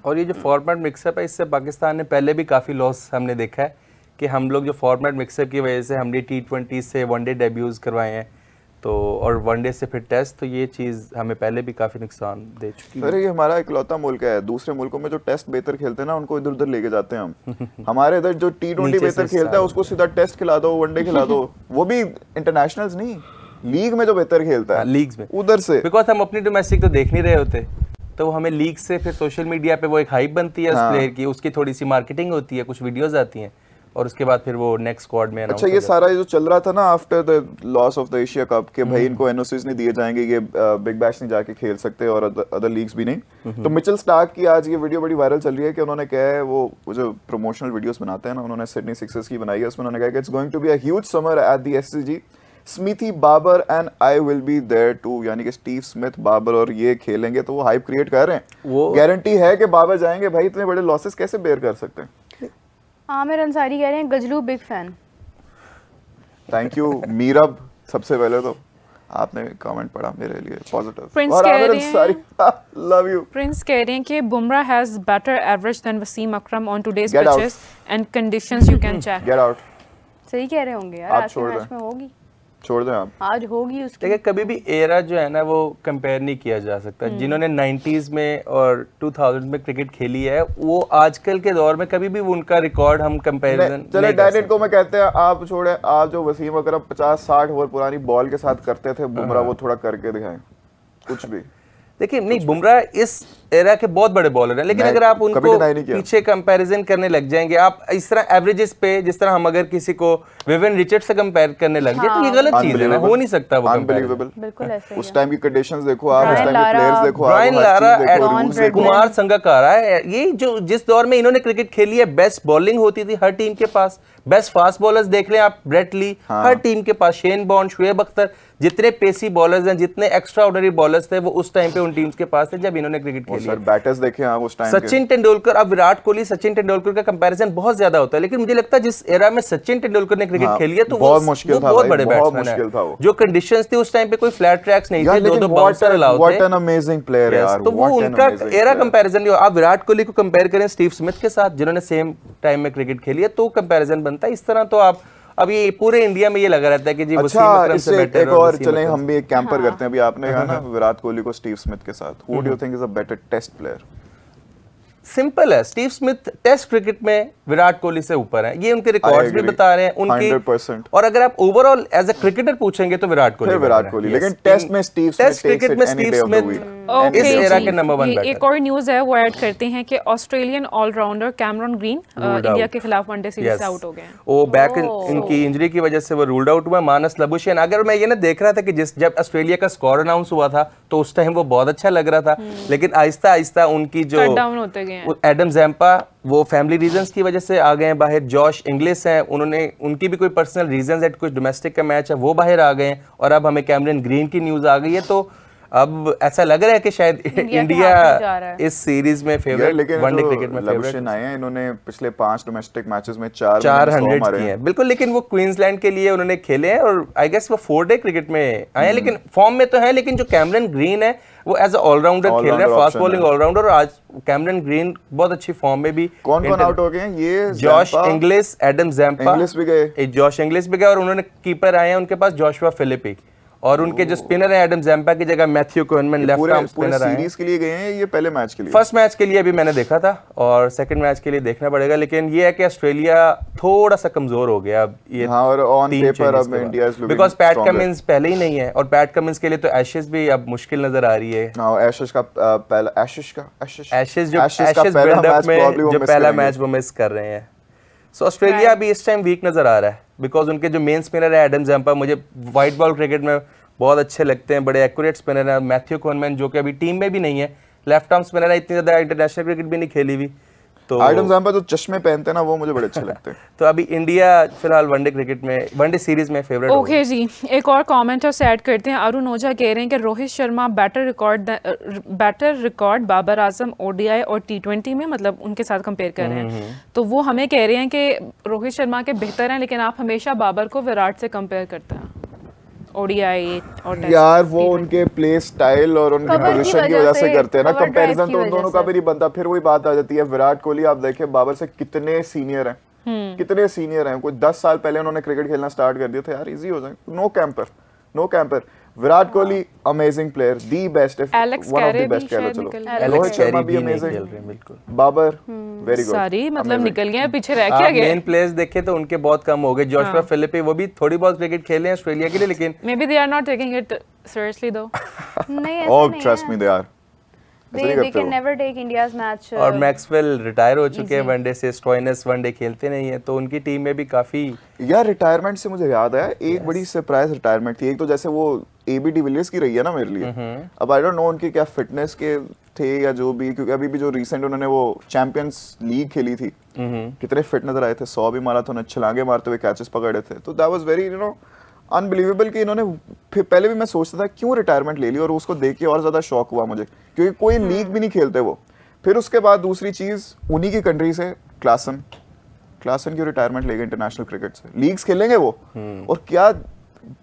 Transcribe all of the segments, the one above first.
और ये जो फॉर्मेट मिक्सअप है, इससे पाकिस्तान ने पहले भी काफ़ी लॉस हमने देखा है कि हम लोग जो फॉर्मेट मिक्सअप की वजह से हमने T20 से वनडे डेब्यूज़ करवाए हैं, तो और वनडे से फिर टेस्ट, तो ये चीज़ हमें पहले भी काफ़ी नुकसान दे चुकी है। अरे ये हमारा इकलौता मुल्क है, दूसरे मुल्कों में जो टेस्ट बेहतर खेलते हैं ना उनको इधर उधर लेके जाते हैं हम। हमारे इधर जो T20 बेहतर खेलता है उसको सीधा टेस्ट खिला दो, वनडे खिला दो, वो भी इंटरनेशनल्स नहीं, लीग में जो बेहतर खेलता है लीग्स में उधर से, बिकॉज हम अपनी डोमेस्टिक तो देख नहीं रहे होते, तो हमें लीग से फिर सोशल मीडिया पे वो एक हाइप बनती है उस प्लेयर की, उसकी थोड़ी सी मार्केटिंग होती है, कुछ वीडियोस आती हैं और उसके बाद फिर वो नेक्स्ट स्क्वाड में अच्छा ये सारा जो चल रहा था ना after the loss of the Asia cup के भाई इनको एनओसीज नहीं दिए जाएंगे, ये बिग बैश नहीं जाके खेल सकते और अदर लीग्स भी नहीं। तो मिचेल स्टार्क की आज ये वीडियो बड़ी वायरल चल रही है कि उन्होंने कहा है, वो जो प्रमोशनल वीडियोस बनाते हैं ना, उन्होंने सिडनी सिक्सर्स की बनाई है, उसमें उन्होंने कहा कि it's going to be a huge summer at the SCG, Smithy Babar and I will be there too, यानी कि स्टीव स्मिथ, बाबर और ये खेलेंगे, तो वो हाइप क्रिएट कर रहे हैं। वो गारंटी है कि बाबर जाएंगे, भाई इतने बड़े लॉसेस कैसे बेयर कर सकते हैं। आमिर अंसारी कह रहे हैं गजलू big fan. Thank you Meerab, सबसे पहले तो आपने कमेंट पढ़ा मेरे लिए पॉजिटिव। प्रिंस और कह आमिर रहे हैं, अंसारी लव यू। प्रिंस कह रहे हैं कि Bumrah has better average than Wasim Akram on today's pitches and conditions you can check. Get out. सही कह रहे होंगे यार, आज के मैच में होगी, छोड़ दें आप, आज होगी उसकी। देखिए कभी भी एरा जो है ना वो कंपेयर नहीं किया जा सकता। जिन्होंने 90s में और 2000 में क्रिकेट खेली है, वो आजकल के दौर में कभी भी उनका रिकॉर्ड हम कंपैरिजन चले डायरेक्ट को मैं कहते हैं, आप छोड़े, आप जो वसीम अकरम 50-60 ओवर पुरानी बॉल के साथ करते थे, बुमराह वो थोड़ा करके दिखाएं कुछ भी। देखिए नहीं, बुमराह इस एरा के बहुत बड़े बॉलर हैं, लेकिन अगर आप उनको पीछे कंपैरिजन करने लग जाएंगे, आप इस तरह एवरेजेस पे, जिस तरह हम अगर किसी को विवियन रिचर्ड्स से कंपेयर करने लग जाए, तो ये गलत चीज है ना, हो नहीं सकता वो अनबिलीवेबल। बिल्कुल ऐसे ही उस टाइम की कंडीशंस देखो आप, उस टाइम के प्लेयर्स देखो आप, ब्रायन लारा, कुमार संगकारा, ये जो जिस दौर में इन्होंने क्रिकेट खेली है, बेस्ट बॉलिंग होती थी हर टीम के पास, बेस्ट फास्ट बॉलर्स देख लें आप, ब्रेट ली हर टीम के पास, शेन बॉन्ड, शुएब अख्तर, जितने पेसी बॉलर्स हैं, जितने एक्स्ट्रा ऑर्डिनरी बॉलर्स थे, वो उस टाइम पे उन टीम्स के पास थे जब इन्होंने क्रिकेट खेली। सर बैटर्स देखें आप उस टाइम, सचिन तेंदुलकर, अब विराट कोहली सचिन तेंदुलकर का कंपैरिजन बहुत ज्यादा होता है, लेकिन मुझे लगता है जिस एरा में सचिन तेंदुलकर ने क्रिकेट खेली है, तो बहुत मुश्किल था, बहुत बड़े बैट्समैन है। जो कंडीशंस थी उस टाइम पे, कोई फ्लैट ट्रैक्स नहीं थे, दो बाउंसर अलाउड थे। व्हाट एन अमेजिंग प्लेयर यार, तो वो उनका एरा कंपैरिजन नहीं हो। आप विराट कोहली को कंपेयर करें स्टीव स्मिथ के साथ, जिन्होंने सेम टाइम में क्रिकेट खेली है, तो कंपैरिजन बनता है। इस तरह तो आप अब ये पूरे इंडिया में ये लगा रहता है कि जी वसीम अकरम से बेटर। एक और चलें, हम भी एक कैंपर करते हैं। अभी आपने कहा ना विराट कोहली को स्टीव स्मिथ के साथ, who do you think is a better test player? Simple है, स्टीव स्मिथ टेस्ट क्रिकेट में विराट कोहली से ऊपर है, ये उनके रिकॉर्ड्स भी बता रहे हैं उनकी 100%। और अगर आप ओवरऑल एज अ क्रिकेटर पूछेंगे तो विराट कोहली, लेकिन टेस्ट में स्टीव स्मिथ, टेस्ट क्रिकेट में स्टीव स्मिथ इस एरा के नंबर 1 बैटर। एक और न्यूज़ है वो ऐड करते हैं कि Australian all-rounder Cameron Green India के खिलाफ वनडे सीरीज से आउट हो गए हैं। वो बैक इनकी इंजरी की वजह से वो रूल्ड आउट हुआ। मानस लबुशेन, अगर मैं ये ना देख रहा था कि जब ऑस्ट्रेलिया का स्कोर अनाउंस हुआ था तो उस टाइम वो बहुत अच्छा लग रहा था, लेकिन आहिस्ता आहिस्ता उनकी जो डाउन होते गए, एडम जैम्पा वो फैमिली रीजंस की वजह से आ गए हैं बाहर। जॉश इंग्लिश हैं, उनकी भी कोई पर्सनल रीजंस है, कुछ डोमेस्टिक का मैच है, वो बाहर आ गए हैं। और अब हमें कैमरन ग्रीन की न्यूज़ आ गई है, तो अब ऐसा लग रहा है कि शायद इंडिया इस सीरीज में फेवरेट, वनडे क्रिकेट में फेवरेट आए हैं। इन्होंने पिछले 5 डोमेस्टिक मैचेस में 400 किए हैं, बिल्कुल। लेकिन वो क्वींसलैंड के लिए उन्होंने खेले हैं और आई गेस वो 4 डे क्रिकेट में आए हैं, लेकिन फॉर्म में तो है। लेकिन जो कैमरन ग्रीन है वो एज अ ऑलराउंडर खेल रहे हैं, फास्ट बॉलिंग ऑलराउंडर, और आज कैमरन ग्रीन बहुत अच्छी फॉर्म में भी। कौन आउट हो गए हैं? ये Josh Inglis, Adam Zampa, Inglis भी गए, जॉश इंग्लिश भी गए, और उन्होंने कीपर आए हैं उनके पास जोशुआ फिलिपी, और उनके जो स्पिनर है एडम जैम्पा की जगह मैथ्यू कोनमैन लेफ्ट आर्म स्पिनर आए हैं। सीरीज के लिए गए हैं, ये पहले मैच के लिए, फर्स्ट मैच के लिए अभी मैंने देखा था, और सेकंड मैच के लिए देखना पड़ेगा। लेकिन ये है कि ऑस्ट्रेलिया थोड़ा सा कमजोर हो गया अब ये। हाँ, और ऑन पेपर अब India is looking because PAT Cummins पहले ही नहीं है, और पैट कमिंस के लिए तो एशेस भी अब मुश्किल नजर आ रही है। हां, एशेस का पहला एशेस बिल्डअप में जो पहला मैच वो मिस कर रहे हैं। सो ऑस्ट्रेलिया अभी इस टाइम वीक नजर आ रहा है, बिकॉज उनके जो मेन स्पिनर है एडम जैम्पा, मुझे वाइट बॉल क्रिकेट में बहुत अच्छे लगते हैं, बड़े एक्यूरेट स्पिनर है। मैथ्यू कोनमैन जो कि अभी टीम में भी नहीं है, लेफ्ट आर्म स्पिनर है, इतनी ज्यादा इंटरनेशनल क्रिकेट भी नहीं खेली हुई। तो एडम जैम्पा जो चश्मे पहनते हैं ना, वो मुझे बड़े अच्छे लगते हैं। तो अभी इंडिया फिलहाल वनडे क्रिकेट में, वनडे सीरीज में फेवरेट। ओके जी, एक और कमेंट से ऐड करते हैं। अरुण ओझा कह रहे हैं कि Rohit Sharma better record Babar Azam ODI और T20 में, मतलब उनके साथ कंपेयर कर रहे हैं। तो वो हमें कह रहे हैं कि रोहित शर्मा के बेहतर हैं, लेकिन आप हमेशा बाबर को विराट से कंपेयर करते हैं। ओडीआई और टेस्ट। यार वो उनके प्ले स्टाइल और उनकी पोजीशन की वजह से करते हैं ना, कंपैरिजन तो उन दोनों का भी नहीं बनता। फिर वही बात आ जाती है, विराट कोहली आप देखें बाबर से कितने सीनियर हैं, कितने सीनियर हैं। कोई 10 साल पहले उन्होंने क्रिकेट खेलना स्टार्ट कर दिया था यार, इजी हो जाए। No camper. Virat Kohli amazing player, the best, one of the best कह लो। चलो रोहित शर्मा भी अमेजिंग, बिल्कुल बाबर वेरी गुड। सारी मतलब निकल गए, पीछे रह क्या गए। मेन प्लेयर्स देखे तो उनके बहुत कम हो गए। जोशुआ फिलिप वो भी थोड़ी बहुत क्रिकेट खेले हैं ऑस्ट्रेलिया के लिए, लेकिन may be they are not taking it seriously though. नहीं ऐसा नहीं, trust me they are, they can never take India's match। और मैक्सवेल रिटायर हो चुके हैं वनडे से, स्टोइनिस वनडे खेलते नहीं है, तो उनकी टीम में भी काफी। यार रिटायरमेंट से मुझे याद आया, एक बड़ी सरप्राइज रिटायरमेंट थी। एक तो जैसे वो एबी डिविलियर्स की रही है ना मेरे लिए। अब आई डोंट नो उनकी क्या फिटनेस के थे या जो भी, क्योंकि अभी भी जो रिसेंट उन्होंने वो चैंपियंस लीग खेली थी, कितने फिट नजर आए थे, 100 भी मारा था उन्होंने, छलांगे मारते हुए कैचेस पकड़े थे। तो दैट वाज वेरी अनबिलीवेबल कि इन्होंने, फिर पहले भी मैं सोचता था क्यों रिटायरमेंट ले ली, और उसको देख के और ज्यादा शॉक हुआ मुझे, क्योंकि कोई लीग भी नहीं खेलते वो। फिर उसके बाद दूसरी चीज, उन्हीं की कंट्री से क्लासन की रिटायरमेंट लेगा इंटरनेशनल क्रिकेट से, लीग्स खेलेंगे वो। और क्या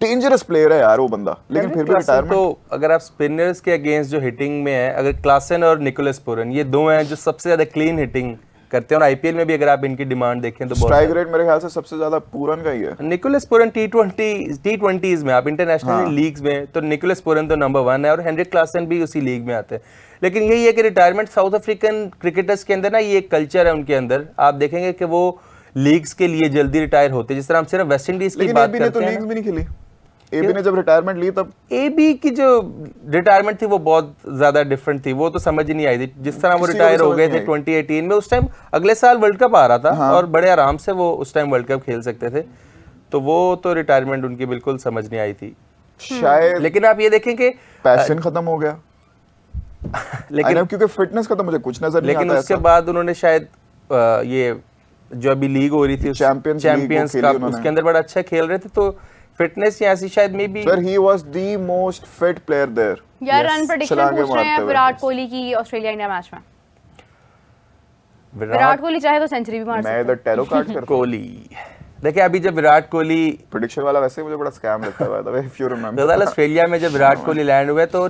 डेंजरस प्लेयर है यार वो बंदा, लेकिन फिर भी रिटायरमेंट। तो अगर आप स्पिनर्स के अगेंस्ट जो हिटिंग में है, अगर क्लासन और निकोलस पूरन ये दो हैं जो सबसे ज्यादा क्लीन हिटिंग करते हैं, और आईपीएल में भी अगर आप इनकी डिमांड देखें तो स्ट्राइक रेट मेरे ख्याल से सबसे ज्यादा पूरन का ही है। निकोलस पूरन टी20s में, आप इंटरनेशनल लीग्स में तो निकोलस पूरन तो नंबर 1 है, और हेनरिक क्लासन भी उसी लीग में आते हैं। लेकिन यही है कि रिटायरमेंट साउथ अफ्रीकन क्रिकेटर्स के अंदर ना, ये एक कल्चर है उनके अंदर। आप देखेंगे कि वो लीग्स के लिए जल्दी रिटायर होते हैं, जिस तरह हम सिर्फ वेस्ट इंडीज की बात करते हैं। तो लीग्स भी नहीं खेली एबी ने जब रिटायरमेंट ली, तब एबी की जो रिटायरमेंट थी वो बहुत ज्यादा डिफरेंट थी, वो तो समझ ही नहीं आई थी। जिस तरह वो रिटायर हो गए थे 2018 में, उस टाइम अगले साल वर्ल्ड कप आ रहा था। हाँ। और बड़े आराम से वो उस टाइम वर्ल्ड कप खेल सकते थे, तो वो तो रिटायरमेंट उनकी बिल्कुल समझ नहीं आई थी शायद। लेकिन आप ये देखें कि पैशन खत्म हो गया लेकिन क्योंकि फिटनेस का तो मुझे कुछ नजर नहीं आता। लेकिन उसके बाद उन्होंने शायद ये जो अभी लीग हो रही थी चैंपियंस कप, उसके अंदर बड़ा अच्छा खेल रहे थे, तो फिटनेस या ऐसी शायद may be. Sir he was the most fit player there. यार रन प्रेडिक्शन पूछ रहे हैं विराट कोहली की ऑस्ट्रेलिया इंडिया मैच में। विराट कोहली चाहे तो सेंचुरी भी मार सकता है। मैं इधर टैरो कार्ड करता हूं। कोहली देखिए, अभी जब विराट कोहली प्रेडिक्शन वाला वैसे ही मुझे बड़ा स्कैम लगता है, by the way, if you remember. दरअसल ऑस्ट्रेलिया में जब विराट कोहली लैंड हुए तो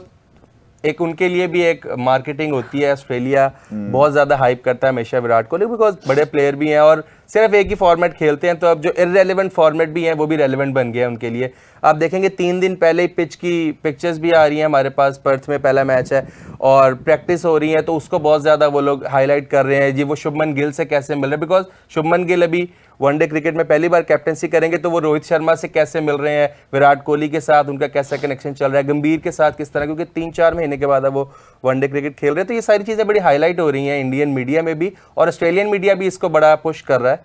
एक उनके लिए भी एक मार्केटिंग होती है। ऑस्ट्रेलिया बहुत ज्यादा हाइप करता है हमेशा विराट कोहली, बिकॉज बड़े प्लेयर भी हैं और सिर्फ एक ही फॉर्मेट खेलते हैं, तो अब जो इररेलेवेंट फॉर्मेट भी हैं वो भी रेलेवेंट बन गया उनके लिए। आप देखेंगे 3 दिन पहले ही पिच की पिक्चर्स भी आ रही हैं हमारे पास, पर्थ में पहला मैच है और प्रैक्टिस हो रही है, तो उसको बहुत ज़्यादा वो लोग हाईलाइट कर रहे हैं जी वो शुभमन गिल से कैसे मिल रहे हैं, बिकॉज शुभमन गिल अभी वनडे क्रिकेट में पहली बार कैप्टनसी करेंगे, तो वो रोहित शर्मा से कैसे मिल रहे हैं, विराट कोहली के साथ उनका कैसा कनेक्शन चल रहा है, गंभीर के साथ किस तरह, क्योंकि 3-4 महीने के बाद अब वो वनडे क्रिकेट खेल रहे हैं। तो ये सारी चीज़ें बड़ी हाईलाइट हो रही हैं इंडियन मीडिया में भी, और ऑस्ट्रेलियन मीडिया भी इसको बड़ा पुश कर रहा है।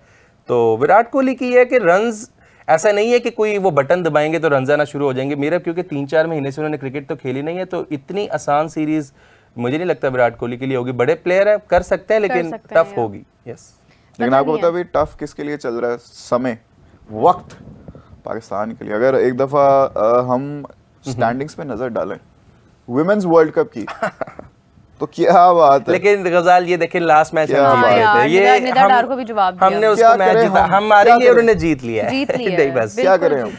तो विराट कोहली की ये है कि रन्स, ऐसा नहीं है कि कोई वो बटन दबाएंगे तो रन्स आना शुरू हो जाएंगे मेरा, क्योंकि 3-4 महीने से उन्होंने क्रिकेट तो खेली नहीं है, तो इतनी आसान सीरीज मुझे नहीं लगता विराट कोहली के लिए होगी। बड़े प्लेयर है, कर सकते हैं, लेकिन टफ होगी। यस, लेकिन आपको पता भी टफ किसके लिए चल रहा है, समय वक्त पाकिस्तान के लिए। अगर एक दफा हम स्टैंडिंग्स पे नजर डालें वुमेन्स वर्ल्ड कप की तो क्या बात है। लेकिन गजाल ये देखें लास्ट मैच हम जीत गए थे, ये निदा डार को भी जवाब दिया, हमने उसको मैच जीता, हमारे लिए उन्होंने जीत लिया है। नहीं बस क्या करें हम।